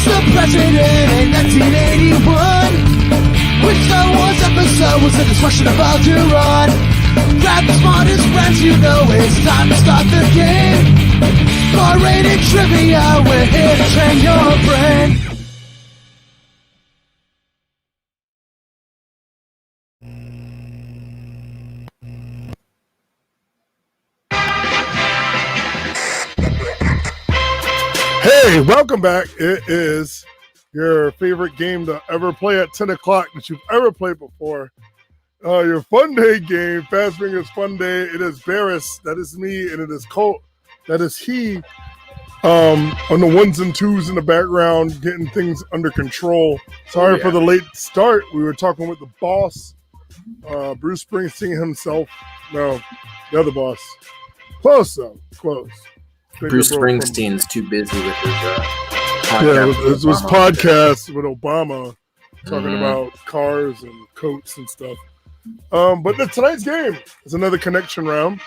The president in 1981. Which Star Wars episode was the discussion about to run? Grab the smartest friends, you know it's time to start the game. R-rated trivia, we're here to train your brain. Hey, welcome back. It is your favorite game to ever play at 10 o'clock that you've ever played before. Your Funday game, Fast Fingers Funday. It is Barris, that is me, and it is Colt, that is he. On the ones and twos in the background, getting things under control. Sorry for the late start. We were talking with the boss, Bruce Springsteen himself. No, the other boss. Close though, close. Bruce Springsteen's too busy with his podcast. Yeah, it was podcasts with Obama talking about cars and coats and stuff. But tonight's game is another connection round.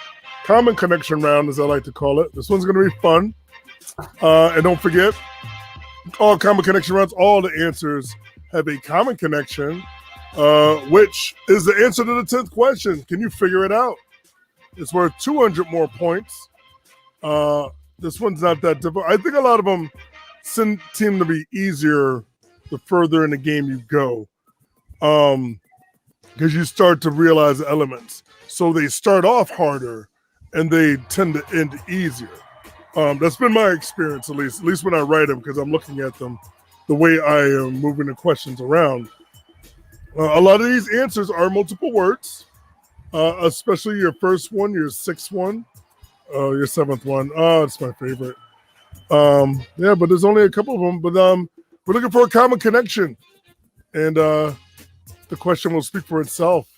Common connection round, as I like to call it. This one's going to be fun. And don't forget, all common connection rounds, all the answers have a common connection, which is the answer to the 10th question. Can you figure it out? It's worth 200 more points. This one's not that difficult. I think a lot of them seem to be easier the further in the game you go, because you start to realize the elements. So they start off harder, and they tend to end easier. That's been my experience, at least when I write them, because I'm looking at them the way I am moving the questions around. A lot of these answers are multiple words, especially your first one, your sixth one. Oh, your seventh one. Oh, it's my favorite. Yeah, but there's only a couple of them. But we're looking for a common connection. And the question will speak for itself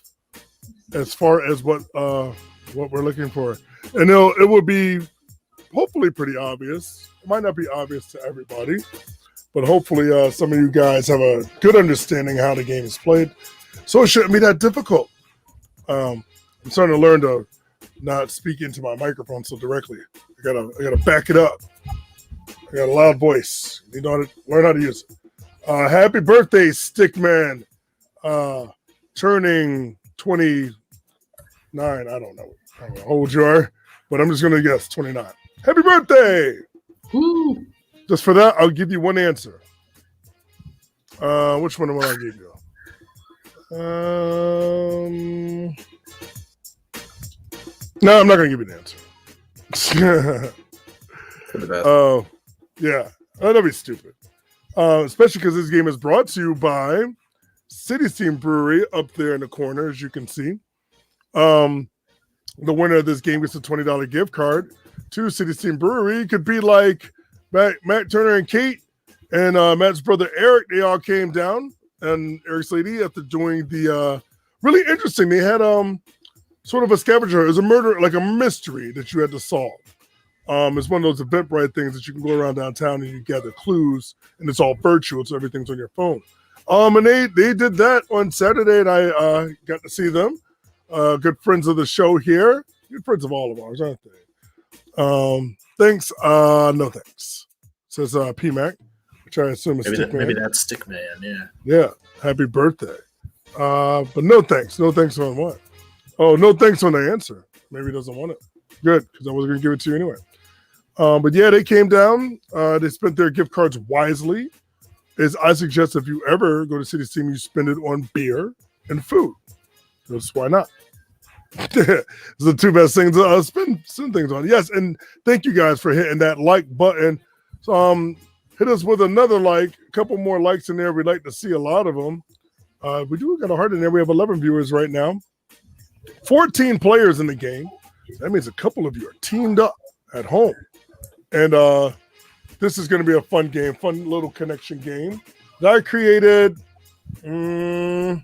as far as what we're looking for. And it will be hopefully pretty obvious. It might not be obvious to everybody, but hopefully some of you guys have a good understanding how the game is played. So it shouldn't be that difficult. I'm starting to learn to not speak into my microphone so directly. I gotta back it up. I got a loud voice. You know, learn how to use it. Happy birthday, Stickman. Turning 29. I don't know how old you are, but I'm just gonna guess 29. Happy birthday! Woo. Just for that, I'll give you one answer. Which one will I give you? No, I'm not going to give you an answer. Yeah, that'd be stupid. Especially because this game is brought to you by City Steam Brewery up there in the corner, as you can see. The winner of this game gets a $20 gift card to City Steam Brewery. It could be like Matt Turner and Kate and Matt's brother Eric. They all came down, and Eric's lady, after doing the really interesting. They had sort of a scavenger. It was a murder, like a mystery that you had to solve. It's one of those Eventbrite things that you can go around downtown and you gather clues, and it's all virtual, so everything's on your phone. And they did that on Saturday, and I got to see them. Good friends of the show here. Good friends of all of ours, aren't they? Thanks. No thanks. Says PMAC, which I assume is Stickman. Maybe that's Stickman, yeah. Yeah. Happy birthday. But no thanks. No thanks on what? Oh, no thanks on the answer. Maybe he doesn't want it. Good, because I wasn't going to give it to you anyway. But yeah, they came down. They spent their gift cards wisely. As I suggest, if you ever go to City Steam, you spend it on beer and food. Because why not? It's the two best things to spend things on. Yes, and thank you guys for hitting that like button. So, hit us with another like. A couple more likes in there. We'd like to see a lot of them. We do got a heart in there. We have 11 viewers right now. 14 players in the game. That means a couple of you are teamed up at home. And this is going to be a fun game, fun little connection game that I created I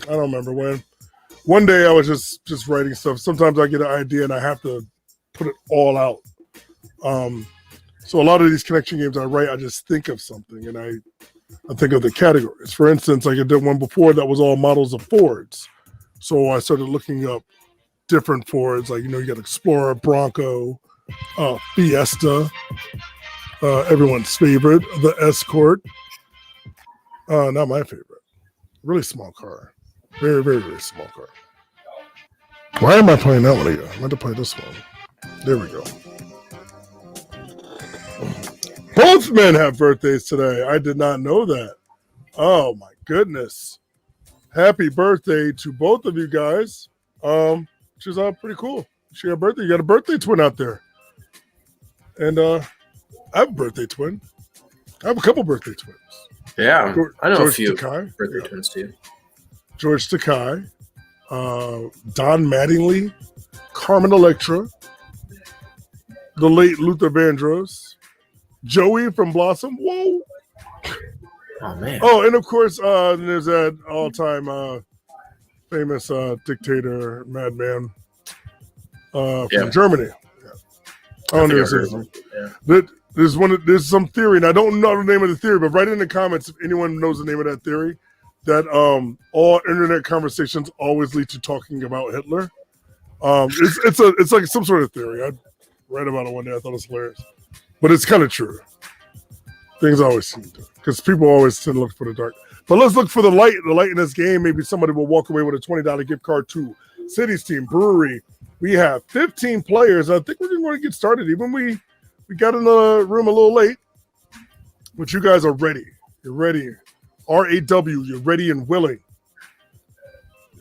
don't remember when. One day I was just writing stuff. Sometimes I get an idea and I have to put it all out. So a lot of these connection games I write, I just think of something and I think of the categories. For instance, like I did one before that was all models of Fords. So I started looking up different Fords, like, you got Explorer, Bronco, Fiesta, everyone's favorite, the Escort. Not my favorite. Really small car. Very, very, very small car. Why am I playing that one again? I meant to play this one. There we go. Both men have birthdays today. I did not know that. Oh my goodness. Happy birthday to both of you guys. Which is pretty cool. She had a birthday. You got a birthday twin out there. And I have a birthday twin. I have a couple birthday twins. Yeah, I know George a few Takei. birthday twins too. George Takei, Don Mattingly, Carmen Electra, the late Luther Vandross, Joey from Blossom. Whoa. Oh, man. Oh, and of course, there's that all-time famous dictator, madman from Germany. Yeah. I don't know. There's some theory, and I don't know the name of the theory, but write in the comments if anyone knows the name of that theory, that all internet conversations always lead to talking about Hitler. It's like some sort of theory. I read about it one day. I thought it was hilarious. But it's kind of true. Things always seem to, because people always tend to look for the dark. But let's look for the light. The light in this game. Maybe somebody will walk away with a $20 gift card to City's Team Brewery. We have 15 players. I think we're going to get started. Even we got in the room a little late, but you guys are ready. You're ready. RAW, you're ready and willing.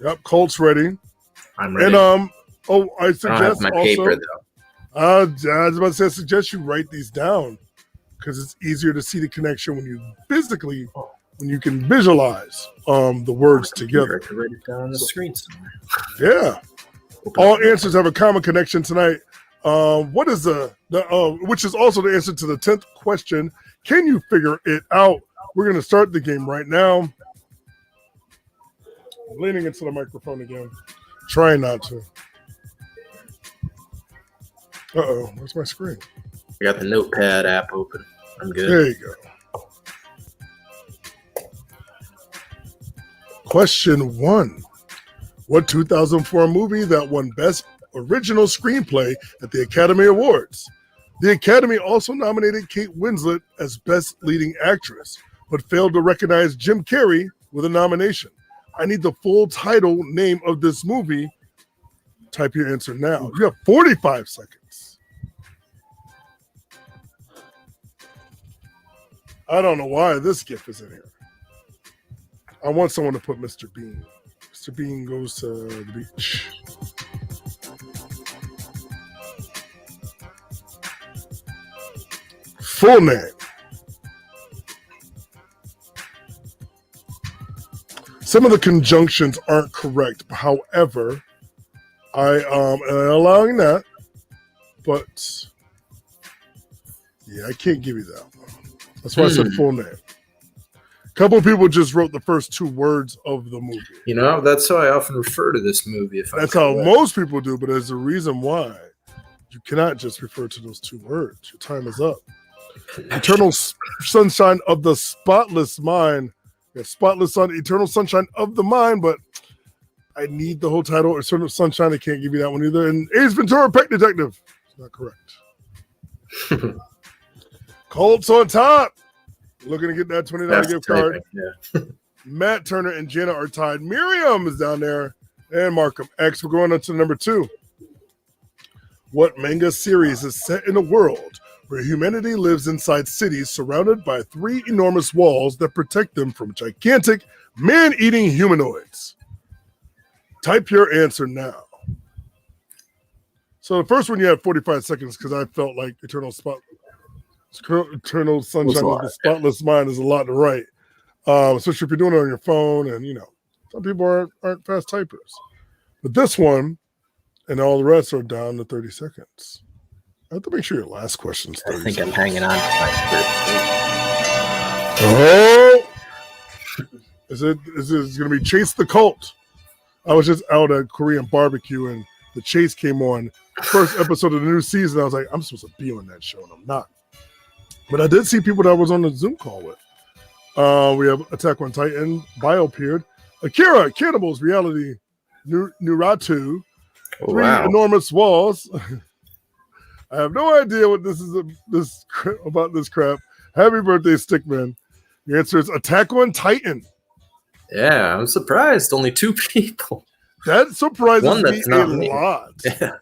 Yep, Colt's ready. I'm ready. And I suggest I don't have my also, paper though. I was about to say, I suggest you write these down because it's easier to see the connection when you can visualize the words together. I can write it down on the screen somewhere. Yeah. All answers have a common connection tonight. What is which is also the answer to the 10th question. Can you figure it out? We're going to start the game right now. I'm leaning into the microphone again. Trying not to. Uh-oh, where's my screen? I got the Notepad app open. I'm good. There you go. Question 1. What 2004 movie that won Best Original Screenplay at the Academy Awards? The Academy also nominated Kate Winslet as Best Leading Actress, but failed to recognize Jim Carrey with a nomination. I need the full title name of this movie. Type your answer now. You have 45 seconds. I don't know why this GIF is in here. I want someone to put Mr. Bean. Mr. Bean goes to the beach. Full name. Some of the conjunctions aren't correct. However, I am allowing that. But yeah, I can't give you that one. That's why I said full name. A couple of people just wrote the first 2 words of the movie. You know, that's how I often refer to this movie. That's how most people do, but there's a reason why. You cannot just refer to those 2 words. Your time is up. Eternal Sunshine of the Spotless Mind. Yeah, Spotless Sun, Eternal Sunshine of the Mind, but I need the whole title. Eternal Sunshine, I can't give you that one either. And Ace Ventura, Pet Detective. It's not correct. Colts on top. Looking to get that $20 gift card. Yeah. Matt Turner and Jenna are tied. Miriam is down there. And Markham X. We're going on to number 2. What manga series is set in a world where humanity lives inside cities surrounded by 3 enormous walls that protect them from gigantic man-eating humanoids? Type your answer now. So the first one you had 45 seconds because I felt like Eternal Sunshine of the Spotless Mind is a lot to write. Especially if you're doing it on your phone and, some people aren't fast typers. But this one and all the rest are down to 30 seconds. I have to make sure your last question's 30 I think seconds. I'm hanging on to my Oh! Is it going to be Chase the Cult? I was just out at Korean barbecue and the Chase came on. First episode of the new season. I was like, I'm supposed to be on that show, and I'm not. But I did see people that I was on the Zoom call with. We have Attack on Titan, Biopeered, Akira, Cannibals, Reality, Nuratu, Three Enormous Walls. I have no idea what this is about this crap. Happy birthday, Stickman. The answer is Attack on Titan. Yeah, I'm surprised. Only 2 people. That surprises me a me. lot. Yeah.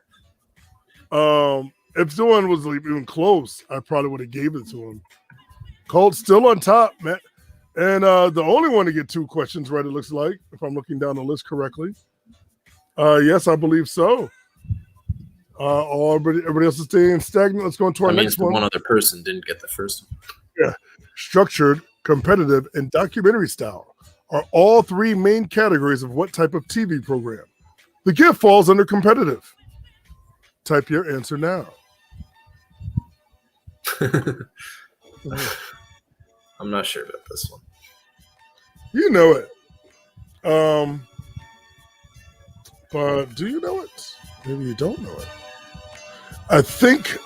If someone was even close, I probably would have gave it to him. Colt's still on top, man. And the only one to get 2 questions right, it looks like, if I'm looking down the list correctly. Yes, I believe so. Everybody else is staying stagnant. Let's go into our next one. One other person didn't get the first one. Yeah. Structured, competitive, and documentary style are all 3 main categories of what type of TV program. The gift falls under competitive. Type your answer now. I'm not sure about this one. You know it. But do you know it? Maybe you don't know it. I think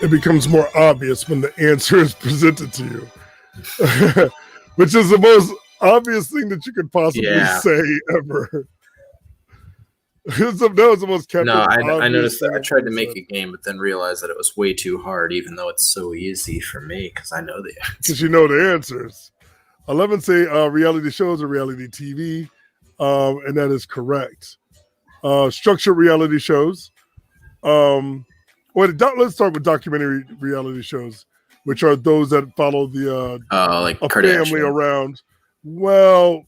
it becomes more obvious when the answer is presented to you. Which is the most obvious thing that you could possibly say ever. That was the most I noticed that. I tried to make a game, but then realized that it was way too hard, even though it's so easy for me because I know the answers. Because you know the answers. 11 say reality shows or reality TV, and that is correct. Structured reality shows. Let's start with documentary reality shows, which are those that follow the like a family around. Well,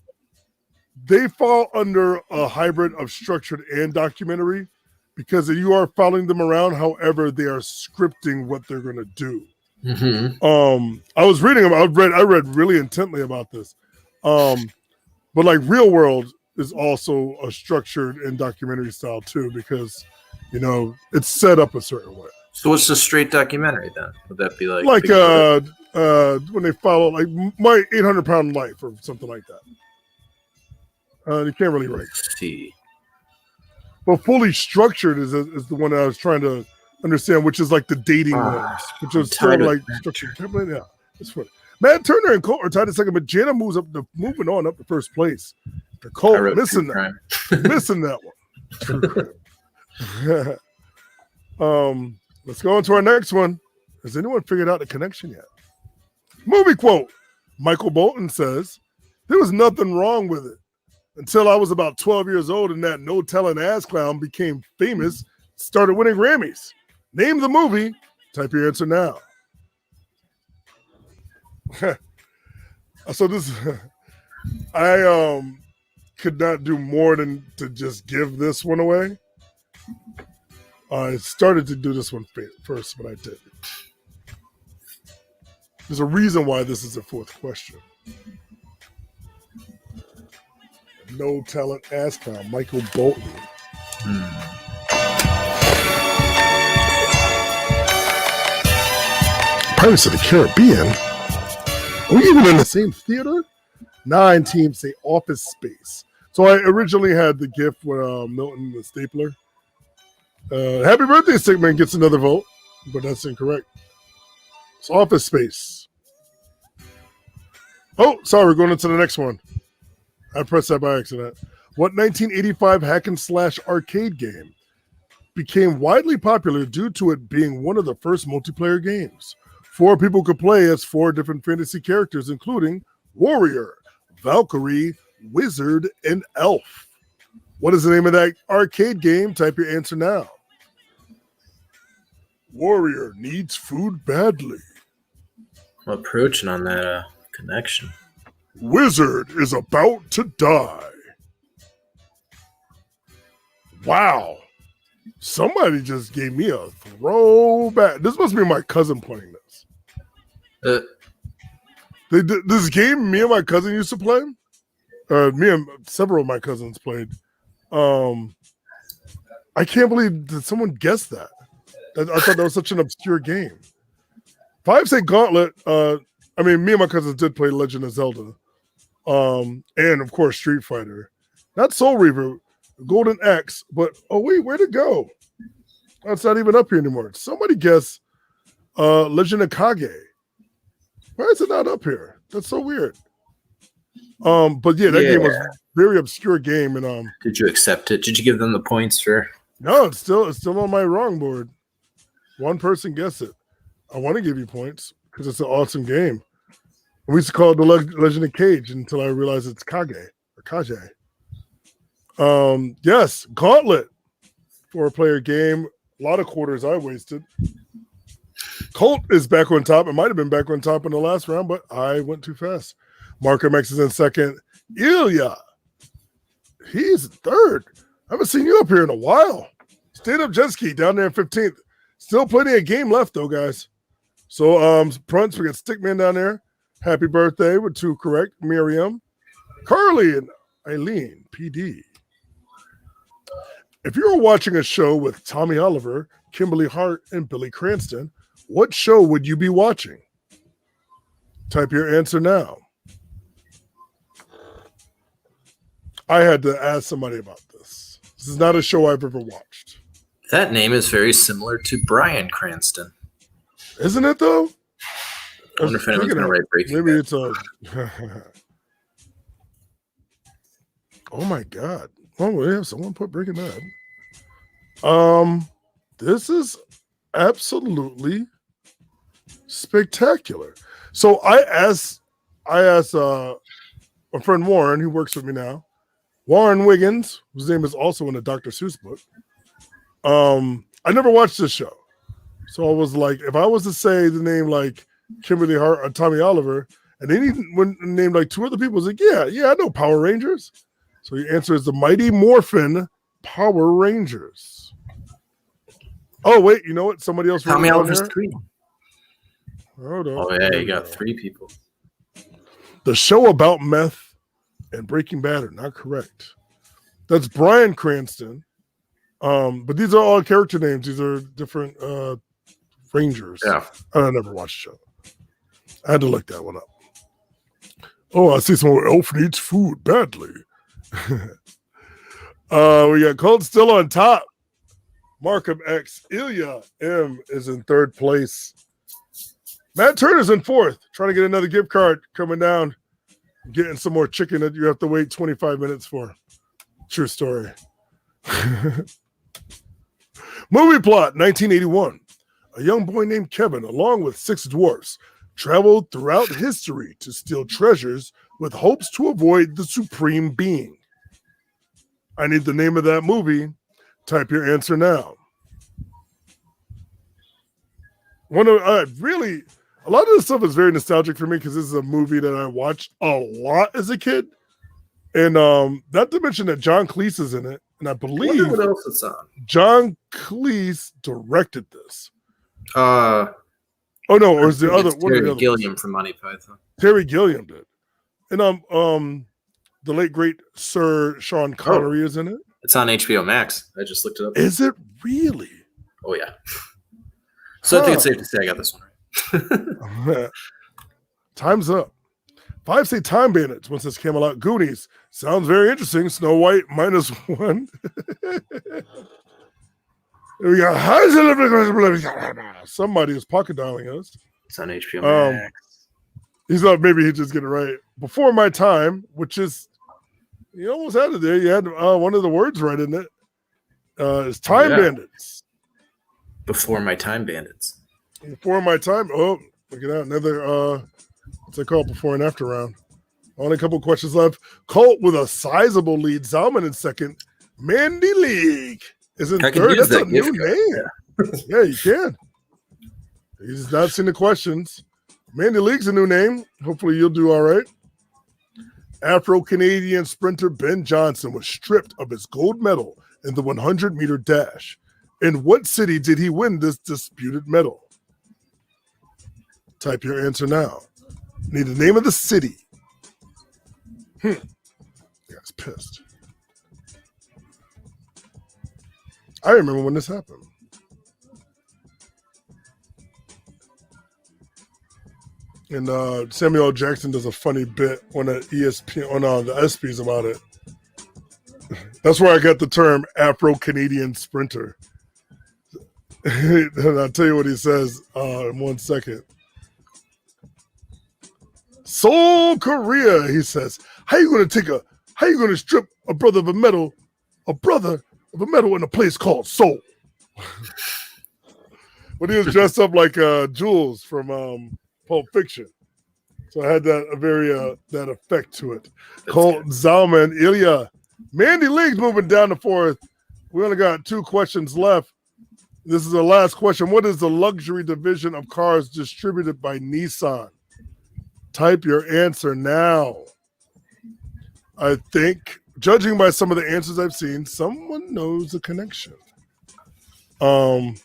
they fall under a hybrid of structured and documentary because you are following them around. However, they are scripting what they're going to do. Mm-hmm. I was reading about. I read really intently about this. But like Real World is also a structured and documentary style too, because it's set up a certain way. So what's the straight documentary then? Would that be like when they follow like My 800-Pound Life or something like that? You can't really write. See. But fully structured is the one that I was trying to understand, which is like the dating ones, which is sort of like structured. Yeah, it's funny. Matt Turner and Colt are tied in second, but Jana moving on up to first place. The Colt missing that one. Let's go on to our next one. Has anyone figured out the connection yet? Movie quote. Michael Bolton says, "There was nothing wrong with it until I was about 12 years old and that no-telling ass clown became famous, started winning Grammys. Name the movie. Type your answer now." So this, I could not do more than to just give this one away. I started to do this one first, but I didn't. There's a reason why this is the 4th question. No talent ass clown, Michael Bolton. Pirates of the Caribbean? Are we even in the same theater? 9 teams say Office Space. So I originally had the gift with Milton the Stapler. Happy birthday, Stickman gets another vote, but that's incorrect. It's Office Space. Oh, sorry, we're going into the next one. I pressed that by accident. What 1985 hack and slash arcade game became widely popular due to it being one of the first multiplayer games? 4 people could play as 4 different fantasy characters, including Warrior, Valkyrie, Wizard, and Elf. What is the name of that arcade game? Type your answer now. Warrior needs food badly. I'm approaching on that connection. Wizard is about to die. Wow. Somebody just gave me a throwback. This must be my cousin playing this. This game me and my cousin used to play. Me and several of my cousins played. I can't believe that someone guessed that. I thought that was such an obscure game. 5 say Gauntlet. Me and my cousins did play Legend of Zelda. And of course Street Fighter. Not Soul Reaver, Golden Axe, but oh wait, where'd it go? That's not even up here anymore. Somebody guess Legend of Kage. Why is it not up here? That's so weird. But yeah, that game was a very obscure game. And did you accept it? Did you give them the points for? No, it's still on my wrong board. One person guessed it. I want to give you points because it's an awesome game. We used to call it the Legend of Cage until I realized it's Kage or Kage. Yes, Gauntlet, 4-player game. A lot of quarters I wasted. Colt is back on top. It might have been back on top in the last round, but I went too fast. Markham X is in second. Ilya, he's third. I haven't seen you up here in a while. Stand up jet ski down there in 15th. Still plenty of game left though, guys. So Prunts, we got Stickman down there. Happy birthday with 2 correct. Miriam, Carly, and Eileen, PD. If you were watching a show with Tommy Oliver, Kimberly Hart, and Billy Cranston, what show would you be watching? Type your answer now. I had to ask somebody about this. This is not a show I've ever watched. That name is very similar to Bryan Cranston. Isn't it, though? I wonder if anyone's going to write Breaking Maybe Bad. It's a... Oh, my God. Oh, yeah, someone put Breaking Bad. This is absolutely spectacular. So I asked my friend Warren, who works with me now, Warren Wiggins, whose name is also in the Dr. Seuss book. I never watched this show. So I was like, if I was to say the name like Kimberly Hart or Tommy Oliver, and then he named like 2 other people, I was like, yeah, I know Power Rangers. So your answer is the Mighty Morphin Power Rangers. Oh, wait, you know what? Somebody else. Tommy Oliver's 3. Hold on. Oh, yeah, you got 3 people. The show about meth and Breaking Bad are not correct. That's Bryan Cranston. But these are all character names. These are different Rangers. Yeah. I never watched the show. I had to look that one up. Oh, I see someone Elf needs food badly. We got Colt still on top. Markham X. Ilya M is in 3rd place. Matt Turner's in 4th, trying to get another gift card coming down, getting some more chicken that you have to wait 25 minutes for. True story. Movie plot, 1981. A young boy named Kevin, along with 6 dwarfs, traveled throughout history to steal treasures with hopes to avoid the supreme being. I need the name of that movie. Type your answer now. A lot of this stuff is very nostalgic for me because this is a movie that I watched a lot as a kid. And not to mention that John Cleese is in it. And I believe what else it's on. John Cleese directed this. Oh no, or is the other Terry Gilliam from Monty Python. Terry Gilliam did. And the late great Sir Sean Connery is in it. It's on HBO Max. I just looked it up. Is it really? Oh yeah. So I think it's safe to say I got this one right. Time's up. 5 say Time Bandits. Once this came out, Goonies. Sounds very interesting. Snow White -1. We got somebody is pocket dialing us. It's on HBO Max. He's not. Maybe he just get it right. Before My Time, which is you almost had it there. You had one of the words right in it. It's Time Bandits. Before My Time Bandits. Before My Time. Oh, look at that. Another what's it called? Before and after round. Only a couple questions left. Colt with a sizable lead. Zalman in second. Mandy League is in third. That's a new name. Yeah, you can. He's not seen the questions. Mandy League's a new name. Hopefully you'll do all right. Afro-Canadian sprinter Ben Johnson was stripped of his gold medal in the 100-meter dash. In what city did he win this disputed medal? Type your answer now. Need the name of the city. Yeah, it's pissed. I remember when this happened. And Samuel L. Jackson does a funny bit on the ESPN on the ESPYs about it. That's where I got the term Afro-Canadian sprinter. And I'll tell you what he says in 1 second. Seoul, Korea, he says. How you gonna strip a brother of a medal in a place called Seoul? But he was dressed up like Jules from Pulp Fiction. So I had that effect to it. Colt Zalman, Ilya. Mandy League's moving down the fourth. We only got 2 questions left. This is the last question. What is the luxury division of cars distributed by Nissan? Type your answer now. I think, judging by some of the answers I've seen, someone knows the connection. And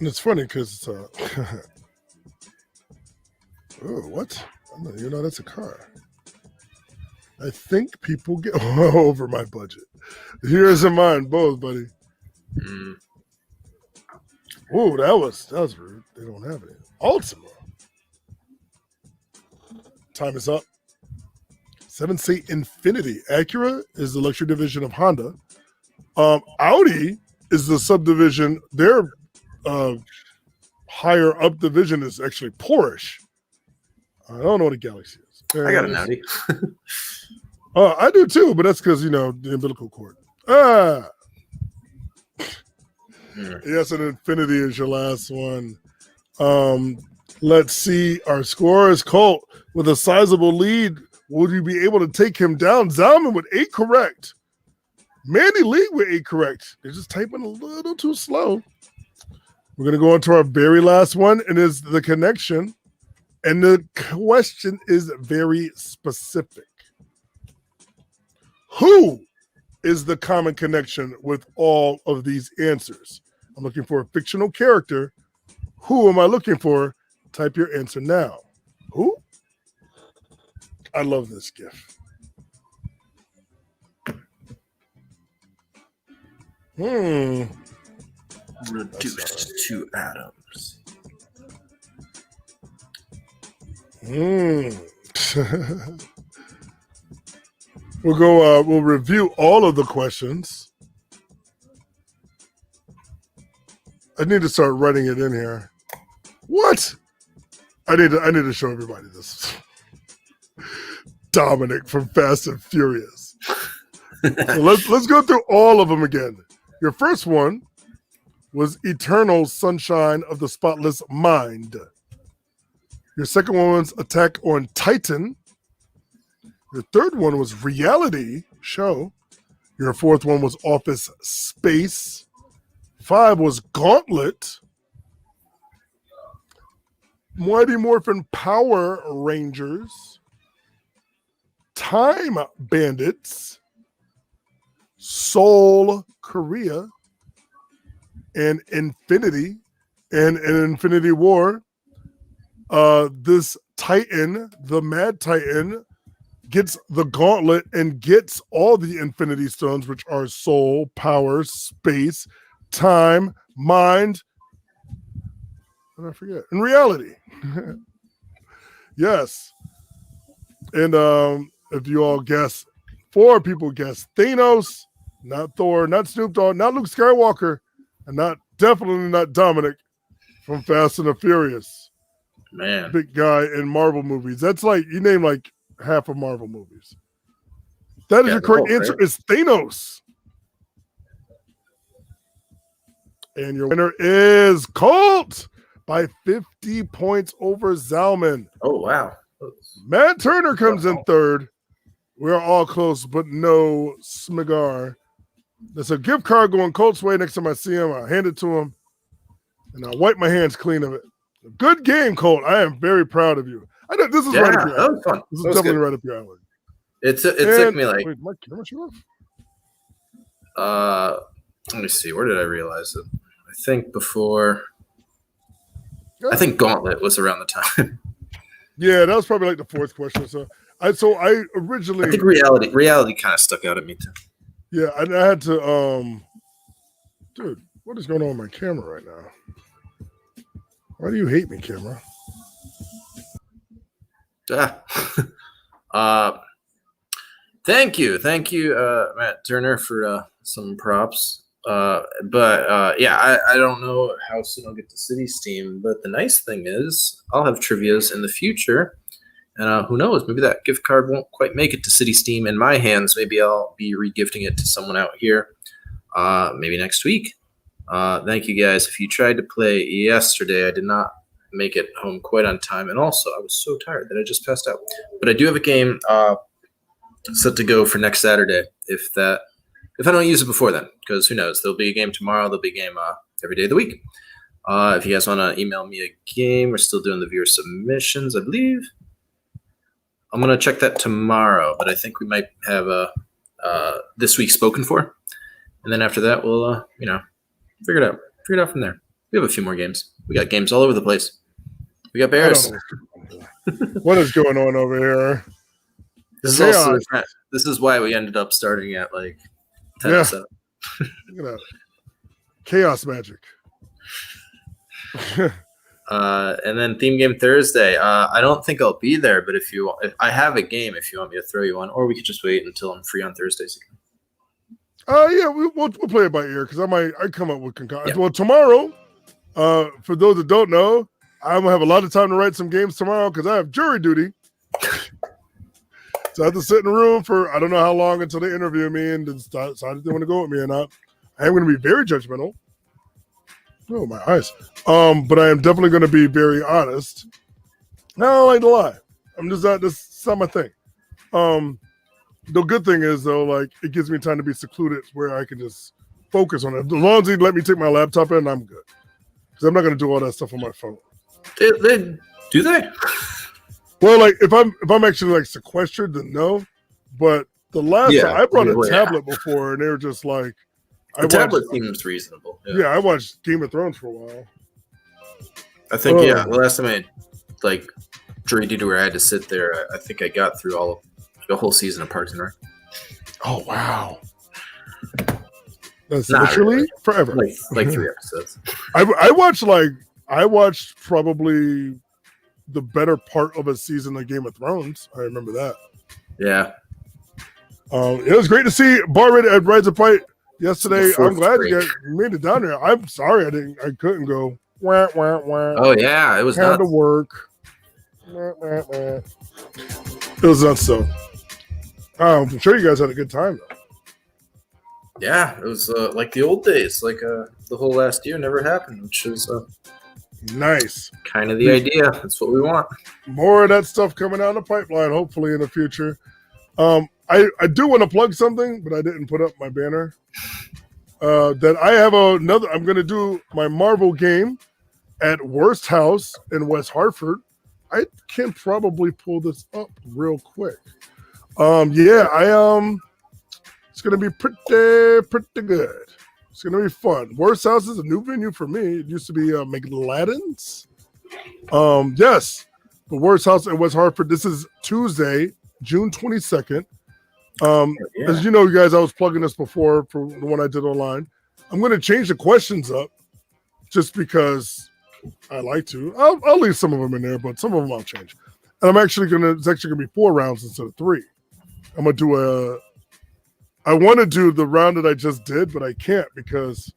it's funny because oh, what? I don't even know that's a car. I think people get over my budget. Here's in mine, both, buddy. Oh, that was rude. They don't have it. Ultima. Time is up. 7-Seat Infinity. Acura is the luxury division of Honda. Audi is the subdivision. Their higher up division is actually Porsche. I don't know what a Galaxy is. I got an Audi. I do too, but that's because, the umbilical cord. Yes, and Infinity is your last one. Let's see. Our score is Colt with a sizable lead. Will you be able to take him down? Zalman with 8 correct. Mandy League with 8 correct. They're just typing a little too slow. We're going to go on to our very last one, and it's the connection. And the question is very specific. Who is the common connection with all of these answers? I'm looking for a fictional character. Who am I looking for? Type your answer now. Who? I love this GIF. Reduced to atoms. We'll review all of the questions. I need to start writing it in here. What? I need to show everybody this. Dominic from Fast and Furious. So let's go through all of them again. Your first one was Eternal Sunshine of the Spotless Mind. Your second one was Attack on Titan. Your third one was Reality Show. Your fourth one was Office Space. 5 was Gauntlet. Mighty Morphin Power Rangers. Time Bandits. Seoul, Korea. And Infinity. And an Infinity War. This Titan, the Mad Titan, gets the gauntlet and gets all the Infinity Stones, which are soul, power, space, time, mind, and I forget, and reality. Yes. And if you all guess, 4 people guess Thanos, not Thor, not Snoop Dogg, not Luke Skywalker, and definitely not Dominic from Fast and the Furious. Man. Big guy in Marvel movies. That's like, you name like half of Marvel movies. That is your correct answer. It's Thanos. And your winner is Colt by 50 points over Zalman. Oh, wow. Matt Turner comes in third. We're all close, but no Smigar. There's a gift card going Colt's way. Next time I see him, I'll hand it to him, and I'll wipe my hands clean of it. Good game, Colt. I am very proud of you. This is right up your alley. That was fun. This is definitely right up your alley. It took me like... Wait, my camera shut off? Let me see. Where did I realize it? I think before... I think Gauntlet was around the time. Yeah, that was probably like the 4th question. So I originally... I think reality kind of stuck out at me too. Yeah, I had to... Dude, what is going on with my camera right now? Why do you hate me, camera? Thank you, Matt Turner, for some props. I don't know how soon I'll get to City Steam, but the nice thing is I'll have trivias in the future, and who knows? Maybe that gift card won't quite make it to City Steam in my hands. Maybe I'll be regifting it to someone out here, maybe next week. Thank you guys. If you tried to play yesterday, I did not make it home quite on time, and also I was so tired that I just passed out. But I do have a game set to go for next Saturday if I don't use it before then, because who knows? There'll be a game tomorrow. There'll be a game every day of the week. If you guys want to email me a game, we're still doing the viewer submissions, I believe. I'm going to check that tomorrow, but I think we might have this week spoken for. And then after that, we'll, figure it out from there. We have a few more games. We got games all over the place. We got Bears. What is going on over here? This is why we ended up starting at like 10 or 7. Look at that. Chaos magic. And then theme game Thursday. I don't think I'll be there, but if I have a game, if you want me to throw you one, or we could just wait until I'm free on Thursdays again. We'll play it by ear because I come up with concoctions. Yeah. Well, tomorrow, for those that don't know, I'm gonna have a lot of time to write some games tomorrow because I have jury duty. So I have to sit in the room for I don't know how long until they interview me and decide if they want to go with me or not. I am going to be very judgmental. Oh, my eyes. But I am definitely going to be very honest. No, I don't like to lie. I'm just not. That's not my thing. The good thing is though, like it gives me time to be secluded where I can just focus on it. As long as they let me take my laptop in, I'm good. Because I'm not going to do all that stuff on my phone. Do they? Well, like if I'm actually like sequestered, then no. But the last time I brought a tablet before, and they were just like, the tablet seems reasonable. Yeah, I watched Game of Thrones for a while. I think the last time I like jury duty where I had to sit there, I think I got through the whole season of Parks and Rec. Oh wow, that's literally really. Forever. Like 3 episodes. I watched probably the better part of a season of Game of Thrones. I remember that. Yeah. It was great to see Barbara at Rides of Fight yesterday. I'm glad you made it down there. I'm sorry I couldn't go. Wah, wah, wah. Oh yeah, it was had to work. Wah, wah, wah. It was nuts though. I'm sure you guys had a good time though. Yeah, it was like the old days, like the whole last year never happened, which is nice. Kind of the idea. That's what we want. More of that stuff coming down the pipeline, hopefully in the future. I do want to plug something, but I didn't put up my banner. That I have another. I'm going to do my Marvel game at Worst House in West Hartford. I can probably pull this up real quick. It's going to be pretty good. It's going to be fun. Worst House is a new venue for me. It used to be McLadden's. Yes, the Worst House in West Hartford. This is Tuesday, June 22nd. As you know, you guys, I was plugging this before for the one I did online. I'm going to change the questions up just because I like to. I'll leave some of them in there, but some of them I'll change. And it's actually going to be 4 rounds instead of 3. I'm going to do I want to do the round that I just did, but I can't because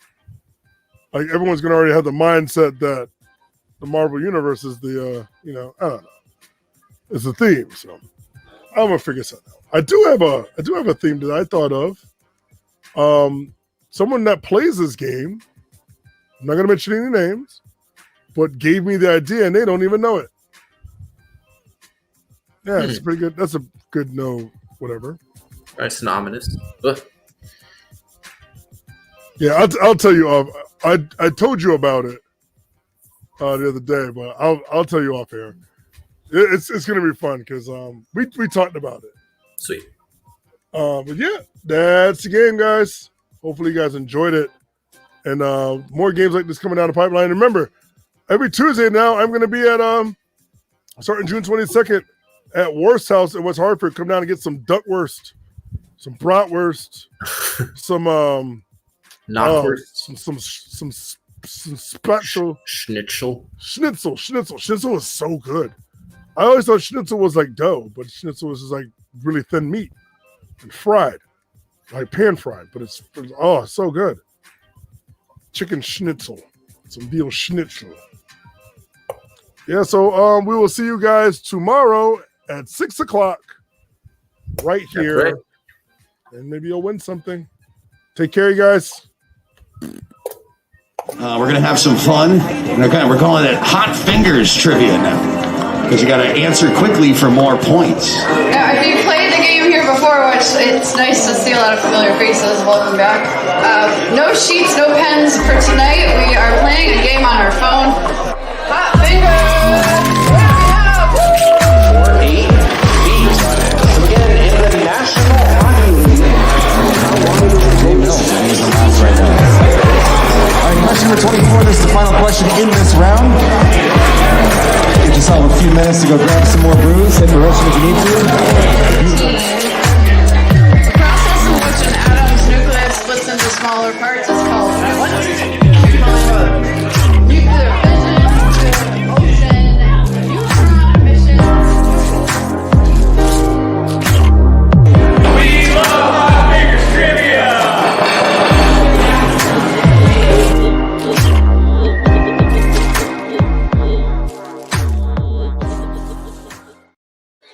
like everyone's going to already have the mindset that the Marvel Universe is the, I don't know. It's the theme, so I'm going to figure something out. I do have a theme that I thought of. Someone that plays this game, I'm not going to mention any names, but gave me the idea and they don't even know it. Yeah, it's pretty good. That's a good no, whatever. Nice and ominous. Yeah, I'll tell you off. I told you about it the other day, but I'll tell you off air. It's going to be fun because we talked about it. Sweet. But yeah, that's the game, guys. Hopefully you guys enjoyed it. And more games like this coming down the pipeline. And remember, every Tuesday now, I'm going to be at starting June 22nd at Worst House in West Hartford. Come down and get some duckwurst, some bratwurst, some knockwurst, some special Schnitzel. Schnitzel was so good. I always thought schnitzel was like dough, but schnitzel was just like really thin meat and fried, like pan fried. But it's so good. Chicken schnitzel, some veal schnitzel. Yeah, so we will see you guys tomorrow at 6 o'clock right here. Right. And maybe you'll win something. Take care, you guys. We're going to have some fun. We're calling it Hot Fingers Trivia now. Because you got to answer quickly for more points. Now, if you played the game here before, which it's nice to see a lot of familiar faces, welcome back. No sheets, no pens for tonight. We are playing a game on our phone. Hot Fingers! What do we have? 8 feet. So again, in the National Hockey League, how long is the game? All right, question number 24. This is the final question in this round. Give yourself a few minutes to go grab some more brews. Hit the restroom if you need to.